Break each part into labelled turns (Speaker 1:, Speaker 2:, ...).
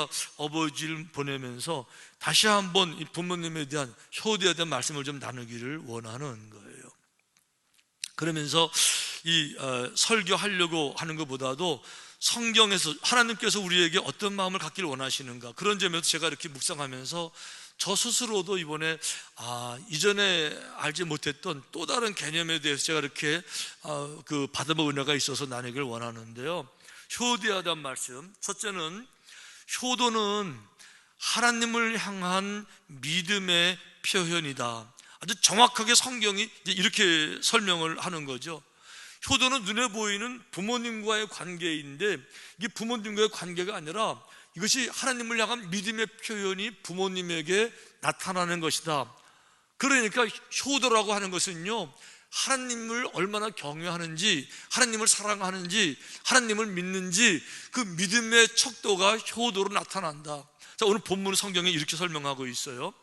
Speaker 1: 우리가 어버이주일 보내면서 다시 한번 이 부모님에 대한, 효도에 대한 말씀을 좀 나누기를 원하는 거예요. 그러면서 이 설교하려고 하는 것보다도 성경에서 하나님께서 우리에게 어떤 마음을 갖기를 원하시는가, 그런 점에서 제가 이렇게 묵상하면서 저 스스로도 이번에 이전에 알지 못했던 또 다른 개념에 대해서 제가 이렇게 받아본 은혜가 있어서 나누기를 원하는데요. 효도에 대한 말씀, 첫째는 효도는 하나님을 향한 믿음의 표현이다. 아주 정확하게 성경이 이렇게 설명을 하는 거죠. 효도는 눈에 보이는 부모님과의 관계인데, 이게 부모님과의 관계가 아니라 이것이 하나님을 향한 믿음의 표현이 부모님에게 나타나는 것이다. 그러니까 효도라고 하는 것은요, 하나님을 얼마나 경외하는지, 하나님을 사랑하는지, 하나님을 믿는지 그 믿음의 척도가 효도로 나타난다. 자, 오늘 본문 성경에 이렇게 설명하고 있어요.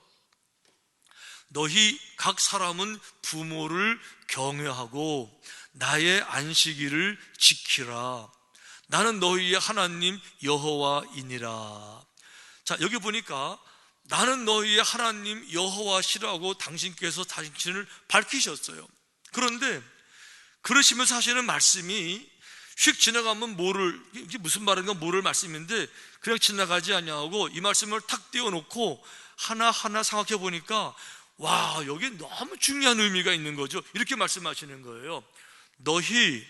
Speaker 1: 너희 각 사람은 부모를 경외하고 나의 안식일을 지키라. 나는 너희의 하나님 여호와이니라. 자, 여기 보니까 나는 너희의 하나님 여호와시라고 당신께서 당신을 밝히셨어요. 그런데 그러시면서 하시는 말씀이 휙 지나가면 이게 무슨 말인가 모를 말씀인데 그냥 지나가지 아니하고 이 말씀을 탁 띄워놓고 하나하나 생각해 보니까 와, 여기 너무 중요한 의미가 있는 거죠. 이렇게 말씀하시는 거예요. 너희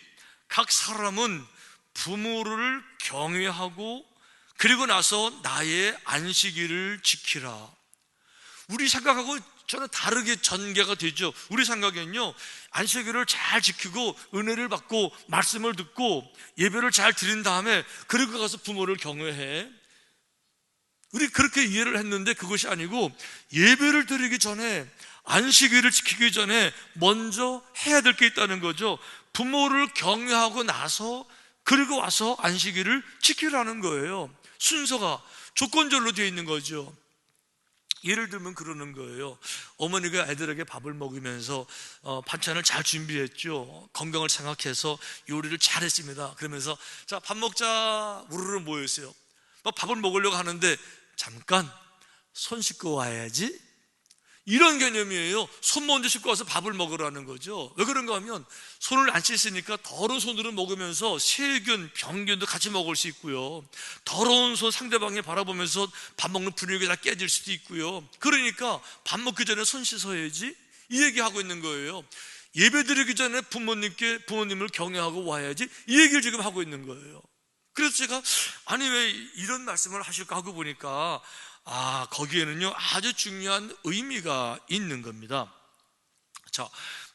Speaker 1: 각 사람은 부모를 경외하고 그리고 나서 나의 안식일을 지키라. 우리 생각하고 저는 다르게 전개가 되죠. 우리 생각에는요, 안식일을 잘 지키고 은혜를 받고 말씀을 듣고 예배를 잘 드린 다음에 그리고 가서 부모를 경외해. 우리 그렇게 이해를 했는데 그것이 아니고, 예배를 드리기 전에, 안식일을 지키기 전에 먼저 해야 될 게 있다는 거죠. 부모를 경외하고 나서 그리고 와서 안식일을 지키라는 거예요. 순서가 조건절로 되어 있는 거죠. 예를 들면 그러는 거예요. 어머니가 애들에게 밥을 먹이면서 반찬을 잘 준비했죠. 건강을 생각해서 요리를 잘했습니다. 그러면서 자, 밥 먹자 우르르 모였어요. 밥을 먹으려고 하는데 잠깐 손 씻고 와야지, 이런 개념이에요. 손 먼저 씻고 와서 밥을 먹으라는 거죠. 왜 그런가 하면 손을 안 씻으니까 더러운 손으로 먹으면서 세균, 병균도 같이 먹을 수 있고요, 더러운 손 상대방이 바라보면서 밥 먹는 분위기가 다 깨질 수도 있고요. 그러니까 밥 먹기 전에 손 씻어야지, 이 얘기하고 있는 거예요. 예배 드리기 전에 부모님을 경외하고 와야지, 이 얘기를 지금 하고 있는 거예요. 그래서 제가 아니 왜 이런 말씀을 하실까 하고 보니까 거기에는요 아주 중요한 의미가 있는 겁니다. 자,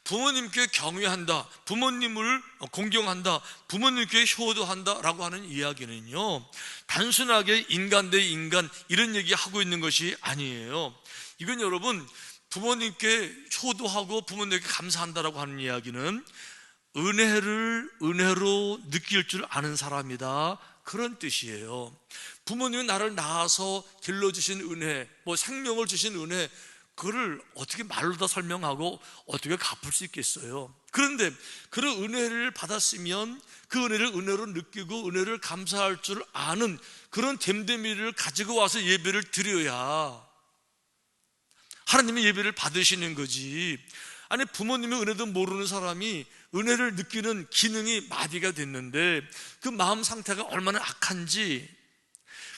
Speaker 1: 부모님께 경외한다, 부모님을 공경한다, 부모님께 효도한다 라고 하는 이야기는요, 단순하게 인간 대 인간 이런 얘기 하고 있는 것이 아니에요. 이건 여러분, 부모님께 효도하고 부모님께 감사한다라고 하는 이야기는 은혜를 은혜로 느낄 줄 아는 사람이다, 그런 뜻이에요. 부모님이 나를 낳아서 길러주신 은혜, 생명을 주신 은혜, 그걸 어떻게 말로 다 설명하고 어떻게 갚을 수 있겠어요? 그런데 그런 은혜를 받았으면 그 은혜를 은혜로 느끼고 은혜를 감사할 줄 아는 그런 됨됨이를 가지고 와서 예배를 드려야 하나님의 예배를 받으시는 거지. 아니, 부모님의 은혜도 모르는 사람이 은혜를 느끼는 기능이 마비가 됐는데 그 마음 상태가 얼마나 악한지,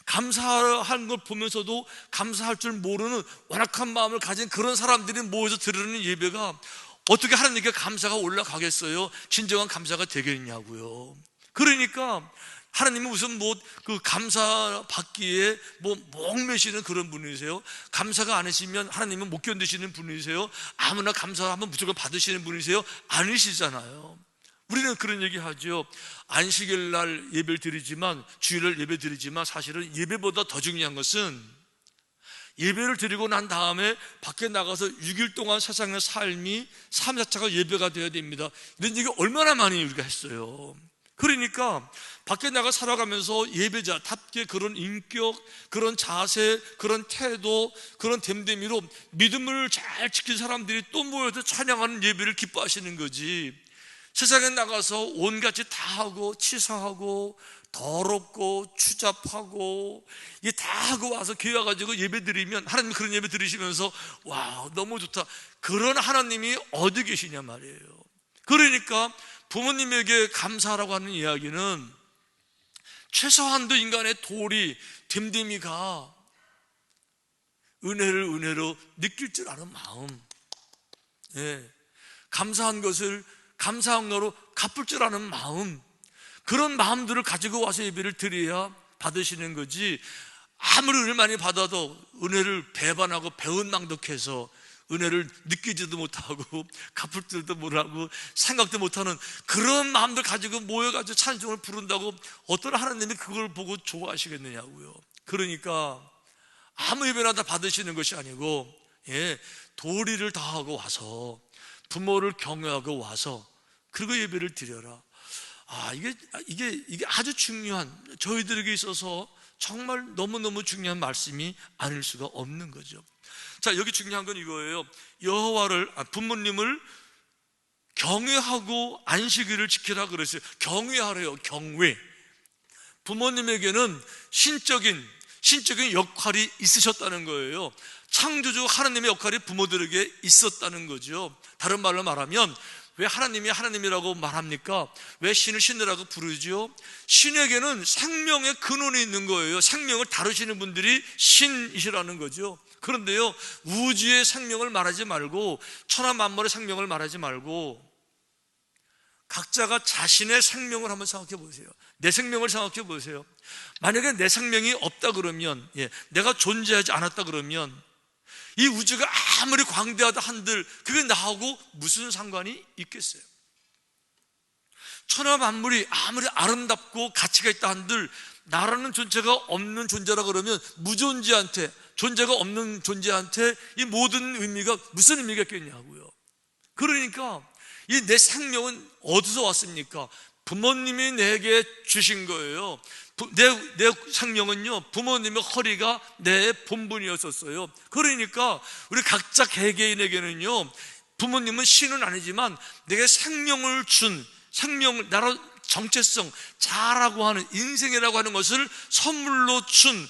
Speaker 1: 감사한 걸 보면서도 감사할 줄 모르는 완악한 마음을 가진 그런 사람들이 모여서 드리는 예배가 어떻게 하나님께 감사가 올라가겠어요? 진정한 감사가 되겠냐고요. 그러니까 하나님은 무슨 그 감사 받기에 목매시는 그런 분이세요? 감사가 아니시면 하나님은 못 견디시는 분이세요? 아무나 감사하면 무조건 받으시는 분이세요? 아니시잖아요. 우리는 그런 얘기 하죠. 안식일 날 예배를 드리지만, 주일을 예배 드리지만 사실은 예배보다 더 중요한 것은 예배를 드리고 난 다음에 밖에 나가서 6일 동안 세상의 삶이 삶 자체가 예배가 되어야 됩니다. 이런 얘기 얼마나 많이 우리가 했어요. 그러니까 밖에 나가 살아가면서 예배자답게 그런 인격, 그런 자세, 그런 태도, 그런 됨됨이로 믿음을 잘 지킨 사람들이 또 모여서 찬양하는 예배를 기뻐하시는 거지, 세상에 나가서 온갖 짓 다 하고 치사하고 더럽고 추잡하고 이게 다 하고 와서 교회 와가지고 예배 드리면 하나님 그런 예배 드리시면서 와 너무 좋다, 그런 하나님이 어디 계시냐 말이에요. 그러니까 부모님에게 감사하라고 하는 이야기는 최소한도 인간의 도리 됨됨이가 은혜를 은혜로 느낄 줄 아는 마음, 감사한 것을 감사한 거로 갚을 줄 아는 마음, 그런 마음들을 가지고 와서 예배를 드려야 받으시는 거지, 아무리 은혜를 많이 받아도 은혜를 배반하고 배은망덕해서 은혜를 느끼지도 못하고 갚을 줄도 못하고 생각도 못하는 그런 마음들 가지고 모여가지고 찬송을 부른다고 어떤 하나님이 그걸 보고 좋아하시겠느냐고요. 그러니까 아무 예배나 다 받으시는 것이 아니고 도리를 다하고 와서 부모를 경외하고 와서 그리고 예배를 드려라. 이게 아주 중요한, 저희들에게 있어서 정말 너무너무 중요한 말씀이 아닐 수가 없는 거죠. 자, 여기 중요한 건 이거예요. 여호와를, 부모님을 경외하고 안식일을 지키라 그랬어요. 경외하래요. 경외. 부모님에게는 신적인 역할이 있으셨다는 거예요. 창조주 하나님의 역할이 부모들에게 있었다는 거죠. 다른 말로 말하면 왜 하나님이 하나님이라고 말합니까? 왜 신을 신이라고 부르죠? 신에게는 생명의 근원이 있는 거예요. 생명을 다루시는 분들이 신이시라는 거죠. 그런데요, 우주의 생명을 말하지 말고, 천하 만물의 생명을 말하지 말고, 각자가 자신의 생명을 한번 생각해 보세요. 내 생명을 생각해 보세요. 만약에 내 생명이 없다 그러면, 내가 존재하지 않았다 그러면 이 우주가 아무리 광대하다 한들 그게 나하고 무슨 상관이 있겠어요? 천하 만물이 아무리 아름답고 가치가 있다 한들 나라는 존재가 없는 존재라 그러면 무존재한테, 존재가 없는 존재한테 이 모든 의미가 무슨 의미가 있겠냐고요. 그러니까 이 내 생명은 어디서 왔습니까? 부모님이 내게 주신 거예요. 내 생명은요, 부모님의 허리가 내 본분이었었어요. 그러니까 우리 각자 개개인에게는요, 부모님은 신은 아니지만 내게 생명을 준, 생명을, 나로 정체성, 자라고 하는, 인생이라고 하는 것을 선물로 준,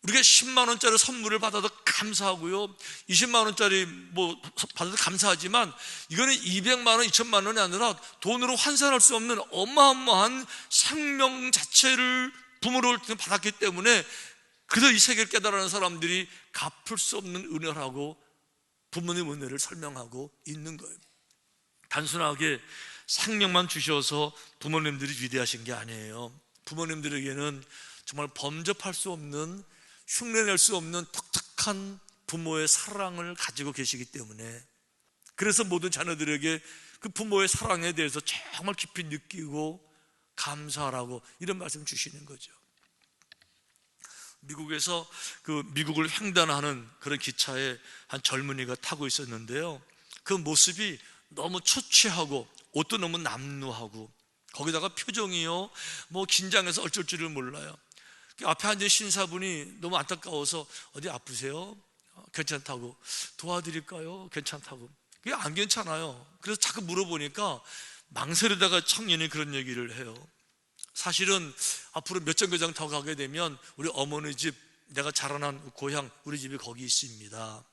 Speaker 1: 우리가 10만 원짜리 선물을 받아도 감사하고요, 20만 원짜리 받아도 감사하지만 이거는 200만 원, 2천만 원이 아니라 돈으로 환산할 수 없는 어마어마한 생명 자체를 부모로부터 받았기 때문에, 그래서 이 세계를 깨달아는 사람들이 갚을 수 없는 은혜라고 부모님 은혜를 설명하고 있는 거예요. 단순하게 생명만 주셔서 부모님들이 위대하신 게 아니에요. 부모님들에게는 정말 범접할 수 없는, 흉내낼 수 없는 독특한 부모의 사랑을 가지고 계시기 때문에, 그래서 모든 자녀들에게 그 부모의 사랑에 대해서 정말 깊이 느끼고 감사하라고 이런 말씀 주시는 거죠. 미국에서 그 미국을 횡단하는 그런 기차에 한 젊은이가 타고 있었는데요, 그 모습이 너무 초췌하고 옷도 너무 남루하고 거기다가 표정이요, 긴장해서 어쩔 줄을 몰라요. 앞에 앉은 신사분이 너무 안타까워서 어디 아프세요? 괜찮다고. 도와드릴까요? 괜찮다고. 그게 안 괜찮아요. 그래서 자꾸 물어보니까 망설이다가 청년이 그런 얘기를 해요. 사실은 앞으로 몇 정거장 더 가게 되면 우리 어머니 집, 내가 자라난 고향, 우리 집이 거기 있습니다.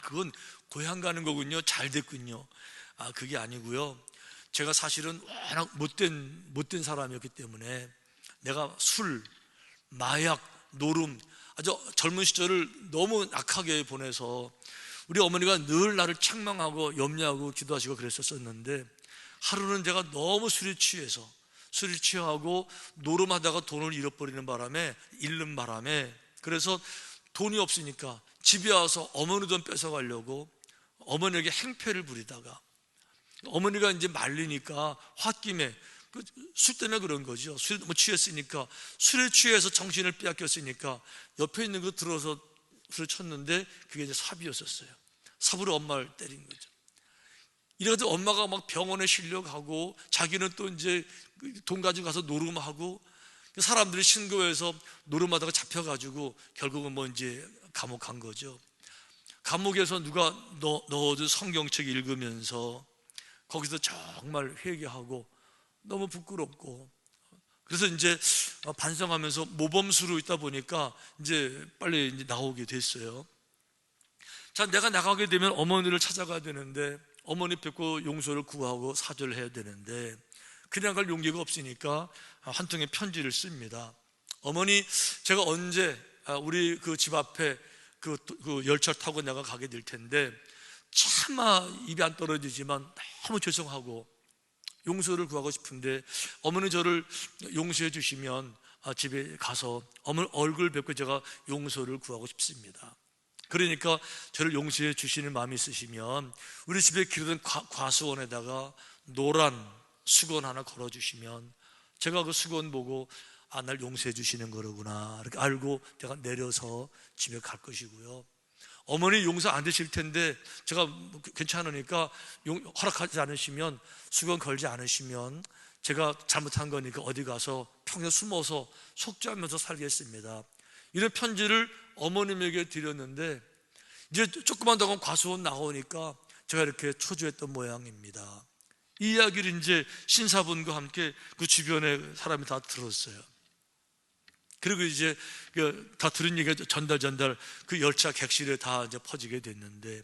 Speaker 1: 그건 고향 가는 거군요. 잘 됐군요. 그게 아니고요, 제가 사실은 워낙 못된 사람이었기 때문에 내가 술, 마약, 노름, 아주 젊은 시절을 너무 악하게 보내서 우리 어머니가 늘 나를 책망하고 염려하고 기도하시고 그랬었는데, 하루는 제가 너무 술이 취하고 노름하다가 돈을 잃는 바람에 그래서 돈이 없으니까 집에 와서 어머니 돈 뺏어가려고 어머니에게 행패를 부리다가, 어머니가 이제 말리니까 홧김에, 술 때문에 그런 거죠. 술에 너무 취했으니까, 술에 취해서 정신을 빼앗겼으니까 옆에 있는 거 들어서 술을 쳤는데 그게 이제 삽이었었어요. 삽으로 엄마를 때린 거죠. 이래가지고 엄마가 막 병원에 실려가고 자기는 또 이제 돈 가지고 가서 노름하고, 사람들이 신고해서 노름하다가 잡혀가지고 결국은 이제 감옥 간 거죠. 감옥에서 누가 넣어준 성경책 읽으면서 거기서 정말 회개하고 너무 부끄럽고, 그래서 이제 반성하면서 모범수로 있다 보니까 이제 빨리 이제 나오게 됐어요. 자, 내가 나가게 되면 어머니를 찾아가야 되는데, 어머니 뵙고 용서를 구하고 사죄를 해야 되는데 그냥 갈 용기가 없으니까 한 통의 편지를 씁니다. 어머니, 제가 언제 우리 그 집 앞에 그 열차 타고 내가 가게 될 텐데 차마 입이 안 떨어지지만 너무 죄송하고 용서를 구하고 싶은데 어머니 저를 용서해 주시면 집에 가서 어머니 얼굴 뵙고 제가 용서를 구하고 싶습니다. 그러니까 저를 용서해 주시는 마음이 있으시면 우리 집에 기르던 과수원에다가 노란 수건 하나 걸어주시면 제가 그 수건 보고 날 용서해 주시는 거로구나 이렇게 알고 제가 내려서 집에 갈 것이고요. 어머니 용서 안 되실 텐데 제가 괜찮으니까 허락하지 않으시면, 수건 걸지 않으시면 제가 잘못한 거니까 어디 가서 평생 숨어서 속죄하면서 살겠습니다. 이런 편지를 어머님에게 드렸는데 이제 조금만 더 가면 과수원 나오니까 제가 이렇게 초조했던 모양입니다. 이 이야기를 이제 신사분과 함께 그 주변에 사람이 다 들었어요. 그리고 이제 다 들은 얘기가 전달 그 열차 객실에 다 이제 퍼지게 됐는데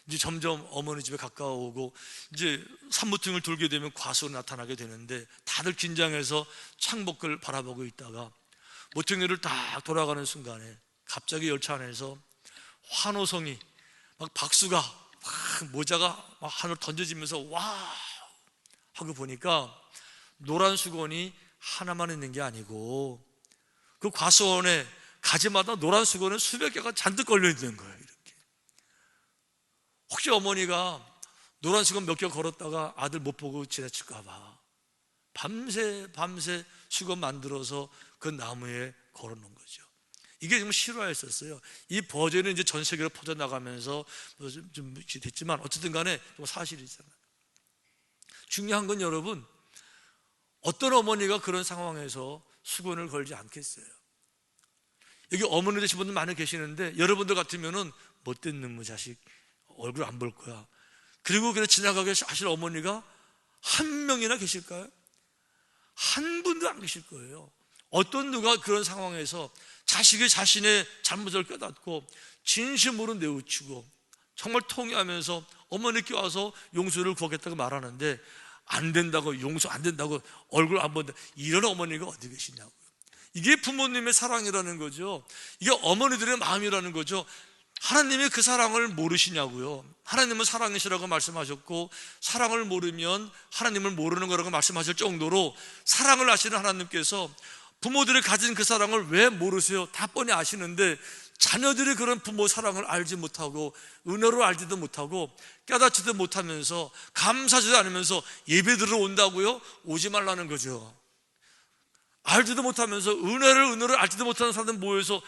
Speaker 1: 이제 점점 어머니 집에 가까워오고 이제 산모퉁을 돌게 되면 과수로 나타나게 되는데 다들 긴장해서 창밖을 바라보고 있다가 모퉁이를 딱 돌아가는 순간에 갑자기 열차 안에서 환호성이 막 박수가 막 모자가 막 하늘 던져지면서 와 하고 보니까 노란 수건이 하나만 있는 게 아니고 그 과수원에 가지마다 노란 수건은 수백 개가 잔뜩 걸려 있는 거예요. 이렇게 혹시 어머니가 노란 수건 몇 개 걸었다가 아들 못 보고 지나칠까 봐 밤새 수건 만들어서 그 나무에 걸어놓은 거죠. 이게 좀 실화였었어요. 이 버전은 이제 전 세계로 퍼져나가면서 좀 됐지만 어쨌든 간에 사실이잖아요. 중요한 건 여러분, 어떤 어머니가 그런 상황에서 수건을 걸지 않겠어요? 여기 어머니 되신 분들 많이 계시는데 여러분들 같으면은 못된 놈의 자식 얼굴 안 볼 거야. 그리고 그냥 지나가게 하실 어머니가 한 명이나 계실까요? 한 분도 안 계실 거예요. 어떤 누가 그런 상황에서 자식이 자신의 잘못을 깨닫고 진심으로 뉘우치고 정말 통회하면서 어머니께 와서 용서를 구하겠다고 말하는데 안 된다고, 용서 안 된다고, 얼굴 안 본다, 이런 어머니가 어디 계시냐고요. 이게 부모님의 사랑이라는 거죠. 이게 어머니들의 마음이라는 거죠. 하나님이 그 사랑을 모르시냐고요. 하나님은 사랑이시라고 말씀하셨고 사랑을 모르면 하나님을 모르는 거라고 말씀하실 정도로 사랑을 아시는 하나님께서 부모들이 가진 그 사랑을 왜 모르세요? 다 뻔히 아시는데 자녀들이 그런 부모 사랑을 알지 못하고 은혜로 알지도 못하고 깨닫지도 못하면서 감사하지도 않으면서 예배 들어온다고요? 오지 말라는 거죠. 알지도 못하면서 은혜를 알지도 못하는 사람들 모여서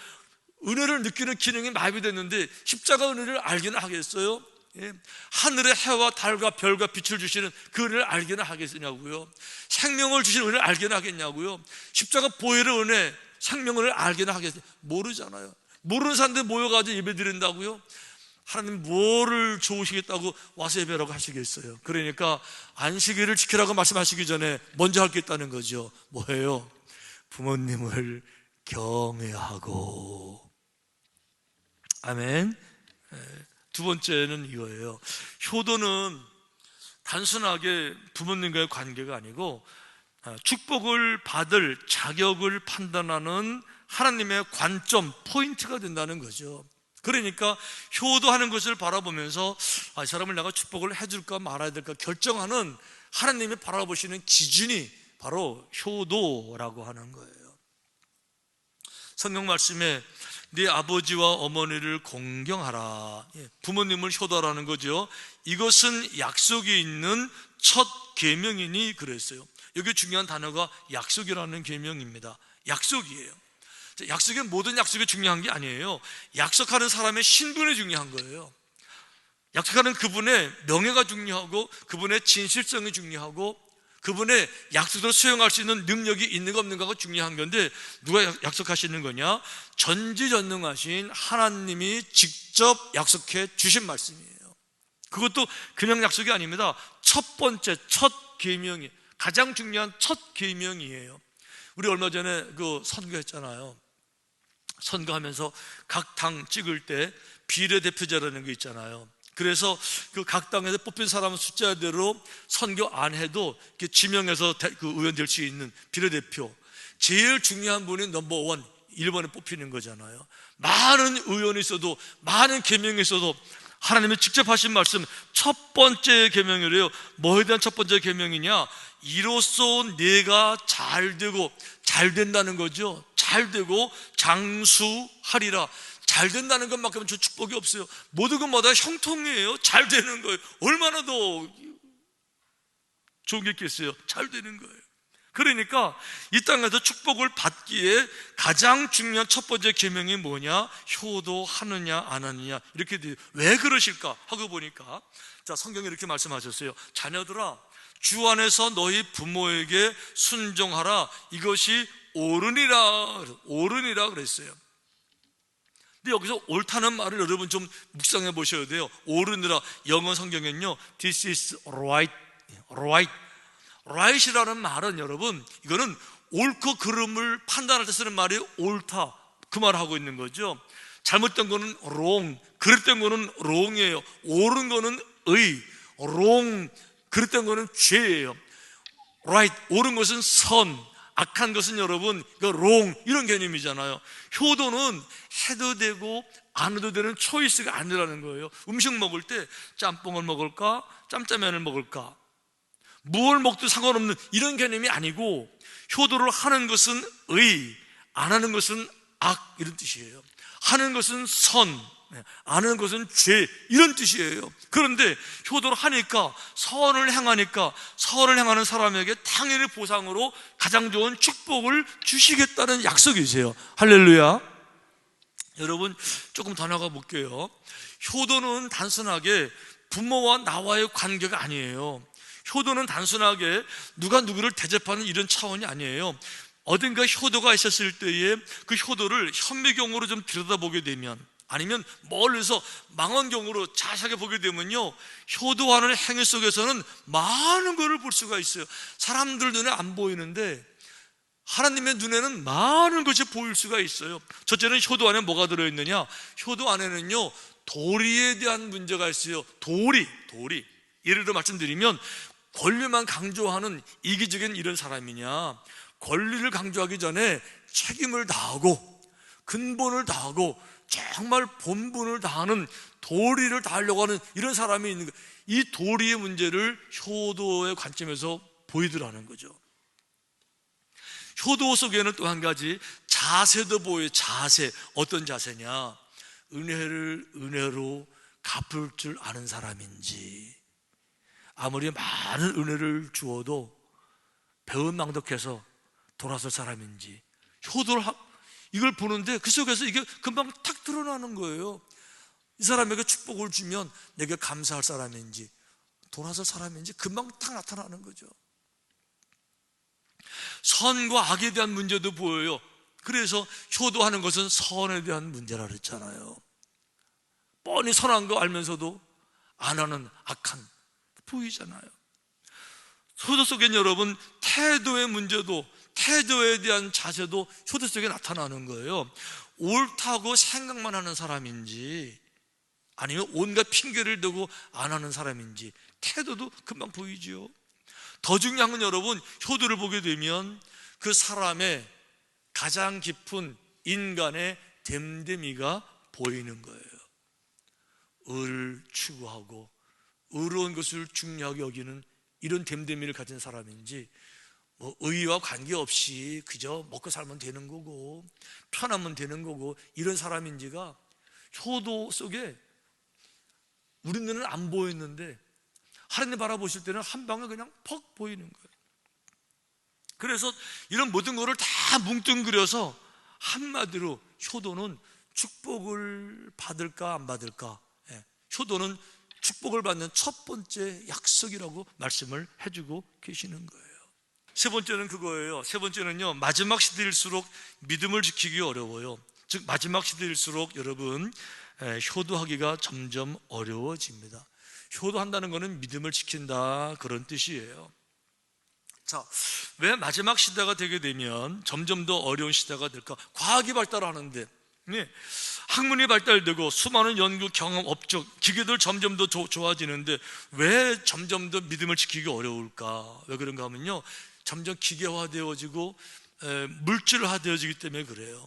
Speaker 1: 은혜를 느끼는 기능이 마비됐는데 십자가 은혜를 알기는 하겠어요? 예. 하늘의 해와 달과 별과 빛을 주시는 그 은혜를 알기는 하겠냐고요? 생명을 주시는 은혜를 알기는 하겠냐고요? 십자가 보혈의 은혜, 생명을 알기는 하겠어요? 모르잖아요. 모르는 사람들 모여가지고 예배 드린다고요? 하나님 뭐를 좋으시겠다고 와서 예배라고 하시겠어요? 그러니까 안식일을 지키라고 말씀하시기 전에 먼저 할 게 있다는 거죠. 뭐예요? 부모님을 경외하고. 아멘. 두 번째는 이거예요. 효도는 단순하게 부모님과의 관계가 아니고 축복을 받을 자격을 판단하는 하나님의 관점, 포인트가 된다는 거죠. 그러니까 효도하는 것을 바라보면서 이 사람을 내가 축복을 해줄까 말아야 될까 결정하는 하나님이 바라보시는 기준이 바로 효도라고 하는 거예요. 성경 말씀에 네 아버지와 어머니를 공경하라, 부모님을 효도하라는 거죠. 이것은 약속이 있는 첫 계명이니 그랬어요. 여기 중요한 단어가 약속이라는 계명입니다. 약속이에요. 약속의 모든 약속이 중요한 게 아니에요. 약속하는 사람의 신분이 중요한 거예요. 약속하는 그분의 명예가 중요하고 그분의 진실성이 중요하고 그분의 약속을 수용할 수 있는 능력이 있는가 없는가가 중요한 건데 누가 약속하시는 거냐? 전지전능하신 하나님이 직접 약속해 주신 말씀이에요. 그것도 그냥 약속이 아닙니다. 첫 번째, 첫 계명이 가장 중요한 첫 계명이에요. 우리 얼마 전에 그 선거했잖아요. 선거하면서 각 당 찍을 때 비례대표제라는 게 있잖아요. 그래서 그 각 당에서 뽑힌 사람 숫자대로 선거 안 해도 이렇게 지명해서 그 의원 될 수 있는 비례대표, 제일 중요한 분이 넘버원 1번에 뽑히는 거잖아요. 많은 의원이 있어도, 많은 계명이 있어도 하나님이 직접 하신 말씀, 첫 번째 계명이래요. 뭐에 대한 첫 번째 계명이냐? 이로써 내가 잘 되고, 잘 된다는 거죠. 잘 되고 장수하리라. 잘 된다는 것만큼은 저 축복이 없어요. 모든 것마다 형통이에요. 잘 되는 거예요. 얼마나 더 좋은 게 있겠어요? 잘 되는 거예요. 그러니까 이 땅에서 축복을 받기에 가장 중요한 첫 번째 계명이 뭐냐? 효도하느냐 안 하느냐. 이렇게 돼요. 왜 그러실까 하고 보니까, 자, 성경에 이렇게 말씀하셨어요. 자녀들아, 주 안에서 너희 부모에게 순종하라. 이것이 옳으니라 그랬어요. 근데 여기서 옳다는 말을 여러분 좀 묵상해 보셔야 돼요. 옳으니라, 영어 성경에는요, This is right. right이라는 말은 여러분, 이거는 옳고 그름을 판단할 때 쓰는 말이 옳다, 그 말을 하고 있는 거죠. 잘못된 거는 wrong, 그릇된 거는 wrong이에요. 옳은 거는 의, wrong, 그릇된 거는 죄예요. right, 옳은 것은 선, 악한 것은 여러분 wrong, 이런 개념이잖아요. 효도는 해도 되고 안 해도 되는 초이스가 아니라는 거예요. 음식 먹을 때 짬뽕을 먹을까, 짬짜면을 먹을까, 무엇을 먹도 상관없는 이런 개념이 아니고, 효도를 하는 것은 의, 안 하는 것은 악, 이런 뜻이에요. 하는 것은 선, 안 하는 것은 죄, 이런 뜻이에요. 그런데 효도를 하니까, 선을 행하는 사람에게 당연히 보상으로 가장 좋은 축복을 주시겠다는 약속이세요. 할렐루야. 여러분, 조금 더 나가 볼게요. 효도는 단순하게 부모와 나와의 관계가 아니에요. 효도는 단순하게 누가 누구를 대접하는 이런 차원이 아니에요. 어딘가 효도가 있었을 때에 그 효도를 현미경으로 좀 들여다보게 되면, 아니면 멀리서 망원경으로 자세하게 보게 되면요, 효도하는 행위 속에서는 많은 것을 볼 수가 있어요. 사람들 눈에 안 보이는데 하나님의 눈에는 많은 것이 보일 수가 있어요. 첫째는 효도 안에 뭐가 들어있느냐? 효도 안에는요, 도리에 대한 문제가 있어요. 도리. 예를 들어 말씀드리면, 권리만 강조하는 이기적인 이런 사람이냐, 권리를 강조하기 전에 책임을 다하고 근본을 다하고 정말 본분을 다하는, 도리를 다하려고 하는 이런 사람이 있는 거예요. 이 도리의 문제를 효도의 관점에서 보이더라는 거죠. 효도 속에는 또 한 가지 자세도 보여요. 자세. 어떤 자세냐? 은혜를 은혜로 갚을 줄 아는 사람인지, 아무리 많은 은혜를 주어도 배은망덕해서 돌아설 사람인지, 이걸 보는데 그 속에서 이게 금방 탁 드러나는 거예요. 이 사람에게 축복을 주면 내게 감사할 사람인지 돌아설 사람인지 금방 탁 나타나는 거죠. 선과 악에 대한 문제도 보여요. 그래서 효도하는 것은 선에 대한 문제라 그랬잖아요. 뻔히 선한 거 알면서도 안 하는 악한 보이잖아요. 효도 속엔 여러분 태도의 문제도, 태도에 대한 자세도 효도 속에 나타나는 거예요. 옳다고 생각만 하는 사람인지, 아니면 온갖 핑계를 대고 안 하는 사람인지 태도도 금방 보이지요. 더 중요한 건 여러분, 효도를 보게 되면 그 사람의 가장 깊은 인간의 됨됨이가 보이는 거예요. 의를 추구하고 의로운 것을 중요하게 여기는 이런 됨됨이를 가진 사람인지, 의와 관계없이 그저 먹고 살면 되는 거고 편하면 되는 거고 이런 사람인지가 효도 속에 우리 눈은 안 보이는데 하나님 바라보실 때는 한 방에 그냥 퍽 보이는 거예요. 그래서 이런 모든 것을 다 뭉뚱그려서 한마디로 효도는 축복을 받을까 안 받을까, 효도는 축복을 받는 첫 번째 약속이라고 말씀을 해주고 계시는 거예요. 세 번째는 그거예요. 세 번째는요, 마지막 시대일수록 믿음을 지키기 어려워요. 즉 마지막 시대일수록 여러분 효도하기가 점점 어려워집니다. 효도한다는 것은 믿음을 지킨다, 그런 뜻이에요. 자, 왜 마지막 시대가 되게 되면 점점 더 어려운 시대가 될까? 과학이 발달하는데, 네, 학문이 발달되고 수많은 연구, 경험, 업적, 기계들 점점 더 좋아지는데 왜 점점 더 믿음을 지키기 어려울까? 왜 그런가 하면요, 점점 기계화되어지고 물질화되어지기 때문에 그래요.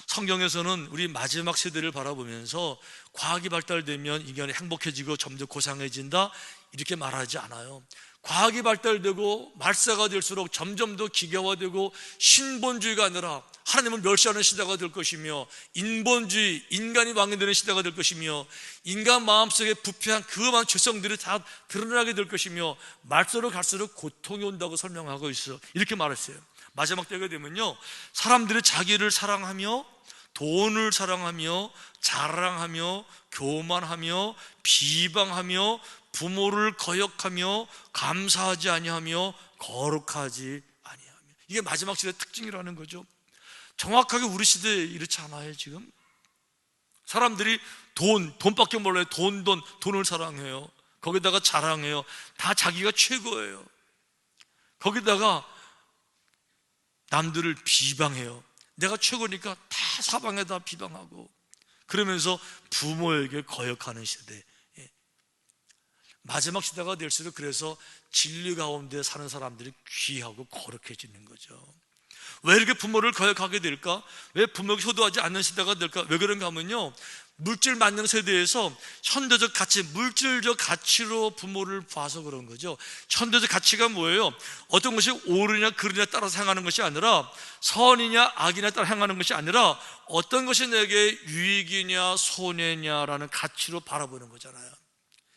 Speaker 1: 성경에서는 우리 마지막 세대를 바라보면서 과학이 발달되면 인간이 행복해지고 점점 고상해진다 이렇게 말하지 않아요. 과학이 발달되고 말세가 될수록 점점 더 기계화되고 신본주의가 아니라 하나님을 멸시하는 시대가 될 것이며, 인본주의, 인간이 왕이 되는 시대가 될 것이며, 인간 마음속에 부패한 그 많은 죄성들이 다 드러나게 될 것이며, 말세로 갈수록 고통이 온다고 설명하고 있어. 이렇게 말했어요. 마지막 때가 되면요, 사람들이 자기를 사랑하며 돈을 사랑하며 자랑하며 교만하며 비방하며 부모를 거역하며 감사하지 아니하며 거룩하지 아니하며, 이게 마지막 시대의 특징이라는 거죠. 정확하게 우리 시대에 이렇지 않아요. 지금 사람들이 돈밖에 몰라요. 돈을 사랑해요. 거기다가 자랑해요. 다 자기가 최고예요. 거기다가 남들을 비방해요. 내가 최고니까 다 사방에다 비방하고, 그러면서 부모에게 거역하는 시대. 마지막 시대가 될수록 그래서 진리 가운데 사는 사람들이 귀하고 거룩해지는 거죠. 왜 이렇게 부모를 거역하게 될까? 왜 부모에게 효도하지 않는 시대가 될까? 왜 그런가 하면요, 물질 만능 세대에서 현대적 가치, 물질적 가치로 부모를 봐서 그런 거죠. 현대적 가치가 뭐예요? 어떤 것이 옳으냐 그르냐 따라서 행하는 것이 아니라, 선이냐 악이냐 따라 행하는 것이 아니라, 어떤 것이 내게 유익이냐 손해냐라는 가치로 바라보는 거잖아요.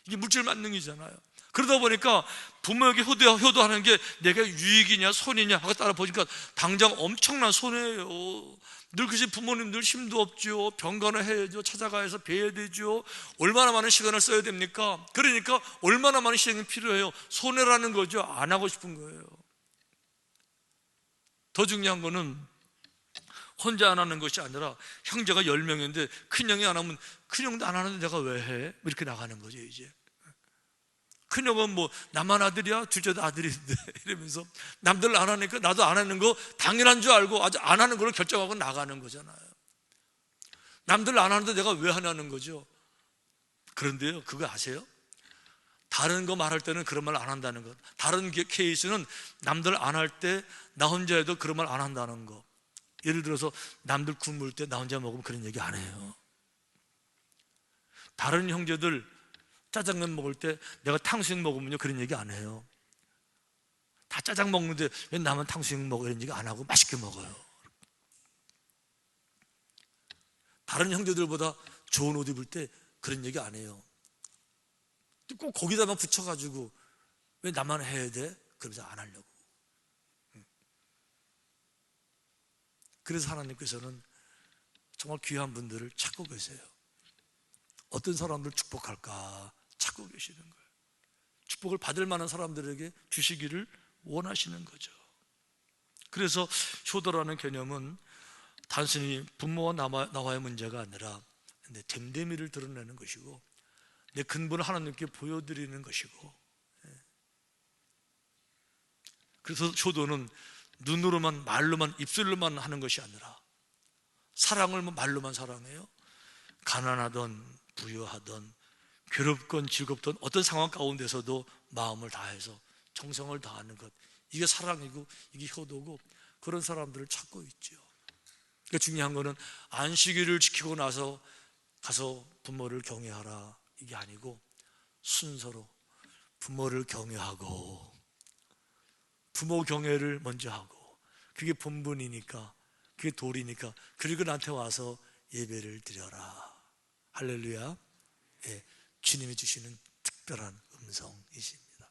Speaker 1: 이게 물질 만능이잖아요. 그러다 보니까 부모에게 효도하는 게 내가 유익이냐 손이냐 하고 따라 보니까 당장 엄청난 손해예요. 늘 그지, 부모님들 힘도 없죠. 병간호 해야죠. 찾아가서 뵈야 되죠. 얼마나 많은 시간을 써야 됩니까? 그러니까 얼마나 많은 시간이 필요해요. 손해라는 거죠. 안 하고 싶은 거예요. 더 중요한 거는 혼자 안 하는 것이 아니라, 형제가 10명인데 큰형이 안 하면 큰형도 안 하는데 내가 왜 해? 이렇게 나가는 거죠. 이제 큰형은 뭐 나만 아들이야? 둘째도 아들인데 이러면서 남들 안 하니까 나도 안 하는 거 당연한 줄 알고 아주 안 하는 걸로 결정하고 나가는 거잖아요. 남들 안 하는데 내가 왜 하냐는 거죠. 그런데요, 그거 아세요? 다른 거 말할 때는 그런 말 안 한다는 것. 다른 케이스는 남들 안 할 때 나 혼자 해도 그런 말 안 한다는 거. 예를 들어서 남들 굶을 때 나 혼자 먹으면 그런 얘기 안 해요. 다른 형제들 짜장면 먹을 때 내가 탕수육 먹으면요 그런 얘기 안 해요. 다 짜장 먹는데 왜 나만 탕수육 먹어 이런 얘기 안 하고 맛있게 먹어요. 다른 형제들보다 좋은 옷 입을 때 그런 얘기 안 해요. 꼭 거기다만 붙여가지고 왜 나만 해야 돼? 그러면서 안 하려고. 그래서 하나님께서는 정말 귀한 분들을 찾고 계세요. 어떤 사람들 축복할까 찾고 계시는 거예요. 축복을 받을 만한 사람들에게 주시기를 원하시는 거죠. 그래서 효도라는 개념은 단순히 부모와 나와의 문제가 아니라 내 됨됨이를 드러내는 것이고, 내 근본을 하나님께 보여드리는 것이고, 그래서 효도는 눈으로만 말로만 입술로만 하는 것이 아니라, 사랑을 말로만 사랑해요. 가난하던 부유하던 괴롭건 즐겁던 어떤 상황 가운데서도 마음을 다해서 정성을 다하는 것, 이게 사랑이고 이게 효도고, 그런 사람들을 찾고 있죠. 그러니까 중요한 거는 안식일을 지키고 나서 가서 부모를 경외하라 이게 아니고, 순서로 부모를 경외하고 부모 경외를 먼저 하고, 그게 본분이니까, 그게 도리니까, 그리고 나한테 와서 예배를 드려라. 할렐루야. 예, 주님이 주시는 특별한 음성이십니다.